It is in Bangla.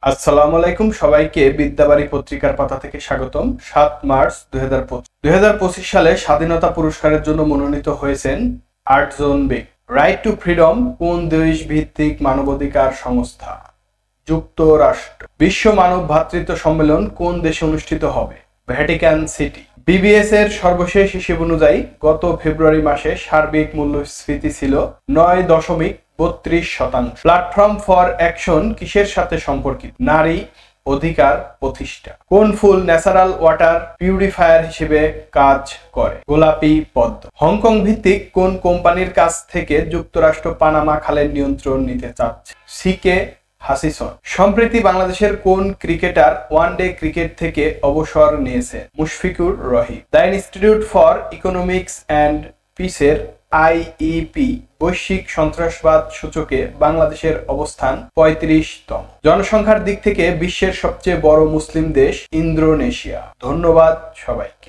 আসসালামু আলাইকুম, সবাইকে বিদ্যাবাড়ি পত্রিকার পাতা থেকে স্বাগতম। ৭ মার্চ 2025 সালে স্বাধীনতা পুরস্কারের জন্য মনোনীত হয়েছেন ৮ জন ব্যক্তি। রাইট টু ফ্রিডম কোন দেশ ভিত্তিক মানবাধিকার সংস্থা? যুক্তরাষ্ট্র। বিশ্ব মানব ভ্রাতৃত্ব সম্মেলন কোন দেশে অনুষ্ঠিত হবে? Vatican city. বিবিএস এর সর্বশেষ হিসেব অনুযায়ী গত ফেব্রুয়ারি মাসে সার্বিক মূল্যস্ফীতি ছিল ৯.৩২%। প্ল্যাটফর্ম ফর অ্যাকশন কিসের সাথে সম্পর্কিত? নারী অধিকার প্রতিষ্ঠা। কোন ফুল ন্যাচারাল ওয়াটার পিউরিফায়ার হিসেবে কাজ করে? গোলাপি পদ্ম। হংকং ভিত্তিক কোন কোম্পানির কাছ থেকে যুক্তরাষ্ট্র পানামা খালের নিয়ন্ত্রণ নিতে চাচ্ছে? সিকে হাসিসন। সম্প্রতি বাংলাদেশের কোন ক্রিকেটার ওয়ানডে ক্রিকেট থেকে অবসর নিয়েছে? Mushfiqur Rahim. The institute for economics and পিসের আইইপি বৈশ্বিক সন্ত্রাসবাদ সূচকে বাংলাদেশের অবস্থান 35তম। জনসংখ্যার দিক থেকে বিশ্বের সবচেয়ে বড় মুসলিম দেশ ইন্দোনেশিয়া। ধন্যবাদ সবাইকে।